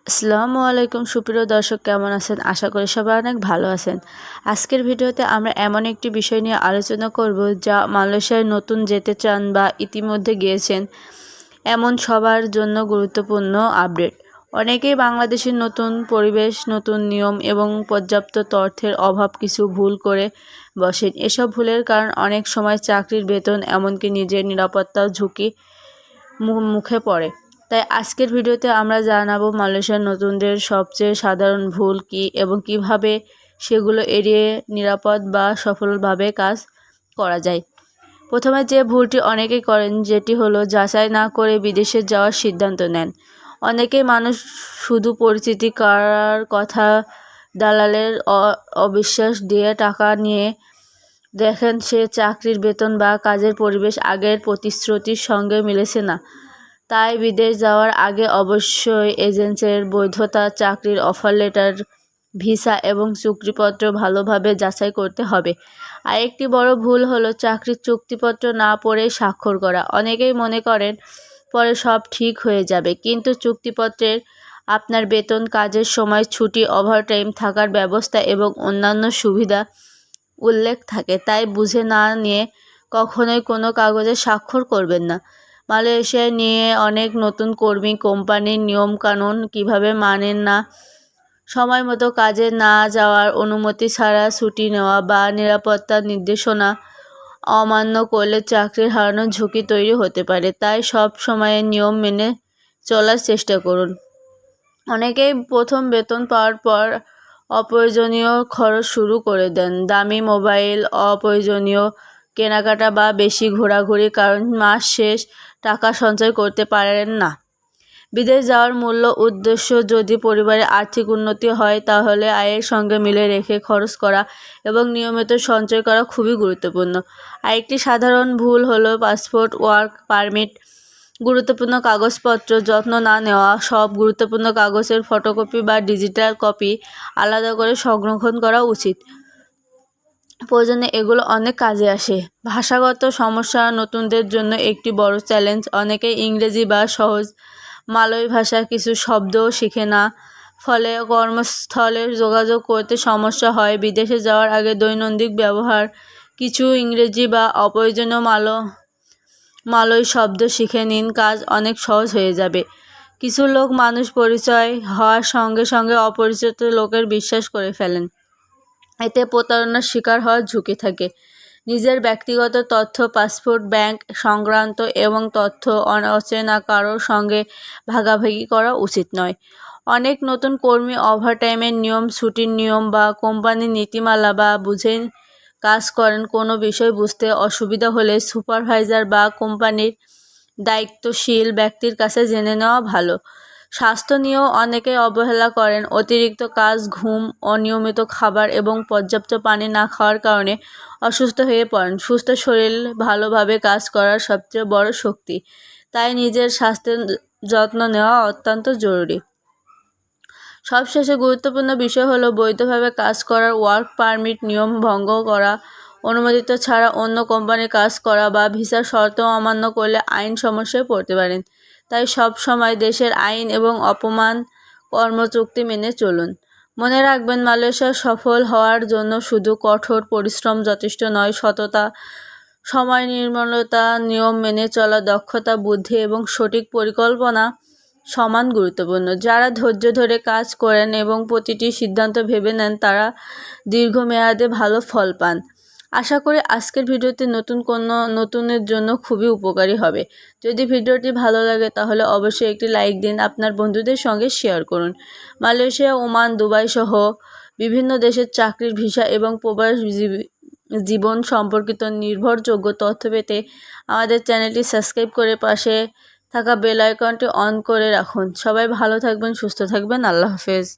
আসসালামু আলাইকুম সুপ্রিয় দর্শক, কেমন আছেন? আশা করি সবাই অনেক ভালো আছেন। আজকের ভিডিওতে আমরা এমন একটি বিষয় নিয়ে আলোচনা করব যা মালয়েশিয়ায় নতুন যেতে চান বা ইতিমধ্যে গিয়েছেন এমন সবার জন্য গুরুত্বপূর্ণ আপডেট। অনেকেই বাংলাদেশের নতুন পরিবেশ, নতুন নিয়ম এবং পর্যাপ্ত তথ্যের অভাব কিছু ভুল করে বসেন। এসব ভুলের কারণ অনেক সময় চাকরির বেতন, এমনকি নিজের নিরাপত্তাও ঝুঁকি মুখে পড়ে। তাই আজকের ভিডিওতে আমরা জানাবো মালয়েশিয়ার নতুনদের সবচেয়ে সাধারণ ভুল কী এবং কিভাবে সেগুলো এড়িয়ে নিরাপদ বা সফলভাবে কাজ করা যায়। প্রথমে যে ভুলটি অনেকেই করেন যেটি হলো যাচাই না করে বিদেশে যাওয়ার সিদ্ধান্ত নেন। অনেকেই মানুষ শুধু পরিচিতি করার কথা, দালালের অবিশ্বাস দিয়ে টাকা নিয়ে দেখেন সে চাকরির বেতন বা কাজের পরিবেশ আগের প্রতিশ্রুতির সঙ্গে মিলেছে না। তাই বিদেশ যাওয়ার আগে অবশ্যই এজেন্সির বৈধতা, চাকরির অফার লেটার, ভিসা এবং চুক্তিপত্র ভালোভাবে যাচাই করতে হবে। আরেকটি বড় ভুল হলো চাকরির চুক্তিপত্র না পড়ে স্বাক্ষর করা। অনেকেই মনে করেন পরে সব ঠিক হয়ে যাবে, কিন্তু চুক্তিপত্রের আপনার বেতন, কাজের সময়, ছুটি, ওভারটাইম, থাকার ব্যবস্থা এবং অন্যান্য সুবিধা উল্লেখ থাকে। তাই বুঝে না নিয়ে কখনোই কোনো কাগজে স্বাক্ষর করবেন না। মালয়েশিয়ায় নিয়ে অনেক নতুন কর্মী কোম্পানির নিয়মকানুন কিভাবে মানেন না। সময় মতো কাজে না যাওয়ার অনুমতি ছাড়া ছুটি নেওয়া বা নিরাপত্তার নির্দেশনা অমান্য করলে চাকরি হারানোর ঝুঁকি তৈরি হতে পারে। তাই সব সময় নিয়ম মেনে চলার চেষ্টা করুন। অনেকেই প্রথম বেতন পাওয়ার পর অপ্রয়োজনীয় খরচ শুরু করে দেন। দামি মোবাইল, অপ্রয়োজনীয় কেনাকাটা বা বেশি ঘোরাঘুরির কারণ মাস শেষ টাকা সঞ্চয় করতে পারেন না। বিদেশ যাওয়ার মূল উদ্দেশ্য যদি পরিবারের আর্থিক উন্নতি হয়, তাহলে আয়ের সঙ্গে মিলে রেখে খরচ করা এবং নিয়মিত সঞ্চয় করা খুবই গুরুত্বপূর্ণ। আরেকটি সাধারণ ভুল হলো পাসপোর্ট, ওয়ার্ক পারমিট, গুরুত্বপূর্ণ কাগজপত্র যত্ন না নেওয়া। সব গুরুত্বপূর্ণ কাগজের ফটোকপি বা ডিজিটাল কপি আলাদা করে সংরক্ষণ করা উচিত। প্রয়োজনে এগুলো অনেক কাজে আসে। ভাষাগত সমস্যা নতুনদের জন্য একটি বড় চ্যালেঞ্জ। অনেকেই ইংরেজি বা সহজ মালয় ভাষার কিছু শব্দও শিখে না, ফলে কর্মস্থলে যোগাযোগ করতে সমস্যা হয়। বিদেশে যাওয়ার আগে দৈনন্দিন ব্যবহার কিছু ইংরেজি বা অপ্রয়োজনীয় মালয় শব্দ শিখে নিন, কাজ অনেক সহজ হয়ে যাবে। কিছু লোক মানুষ পরিচয় হওয়ার সঙ্গে সঙ্গে অপরিচিত লোকের বিশ্বাস করে ফেলেন, এতে প্রতারণার শিকার হওয়ার ঝুঁকি থাকে। নিজের ব্যক্তিগত তথ্য, পাসপোর্ট, ব্যাংক সংক্রান্ত এবং তথ্য অচেনা কারোর সঙ্গে ভাগাভাগি করা উচিত নয়। অনেক নতুন কর্মী ওভারটাইমের নিয়ম, ছুটির নিয়ম বা কোম্পানির নীতিমালা বা বুঝে কাজ করেন। কোনো বিষয় বুঝতে অসুবিধা হলে সুপারভাইজার বা কোম্পানির দায়িত্বশীল ব্যক্তির কাছে জেনে নেওয়া ভালো। স্বাস্থ্য নিয়েও অনেকে অবহেলা করেন। অতিরিক্ত কাজ, ঘুম, অনিয়মিত খাবার এবং পর্যাপ্ত পানি না খাওয়ার কারণে অসুস্থ হয়ে পড়েন। সুস্থ শরীর ভালোভাবে কাজ করার সবচেয়ে বড় শক্তি, তাই নিজের স্বাস্থ্যের যত্ন নেওয়া অত্যন্ত জরুরি। সবশেষে গুরুত্বপূর্ণ বিষয় হলো বৈধভাবে কাজ করার ওয়ার্ক পারমিট নিয়ম ভঙ্গ করা, অনুমোদিত ছাড়া অন্য কোম্পানির কাজ করা বা ভিসার শর্ত অমান্য করলে আইন সমস্যায় পড়তে পারেন। তাই সব সময় দেশের আইন এবং কর্মচুক্তি মেনে চলুন। মনে রাখবেন, মালয়েশিয়া সফল হওয়ার জন্য শুধু কঠোর পরিশ্রম যথেষ্ট নয়, সততা, সময় নির্মলতা, নিয়ম মেনে চলা, দক্ষতা, বুদ্ধি এবং সঠিক পরিকল্পনা সমান গুরুত্বপূর্ণ। যারা ধৈর্য ধরে কাজ করেন এবং প্রতিটি সিদ্ধান্ত ভেবে নেন, তারা দীর্ঘমেয়াদে ভালো ফল পান। আশা করি আজকের ভিডিওটি নতুনের জন্য খুবই উপকারী হবে। যদি ভিডিওটি ভালো লাগে তাহলে অবশ্যই একটি লাইক দিন, আপনার বন্ধুদের সঙ্গে শেয়ার করুন। মালয়েশিয়া, ওমান, দুবাই সহ বিভিন্ন দেশের চাকরির ভিসা এবং প্রবাস জীবন সম্পর্কিত নির্ভরযোগ্য তথ্য পেতে আমাদের চ্যানেলটি সাবস্ক্রাইব করে পাশে থাকা বেল আইকনটি অন করে রাখুন। সবাই ভালো থাকবেন, সুস্থ থাকবেন। আল্লাহ হাফেজ।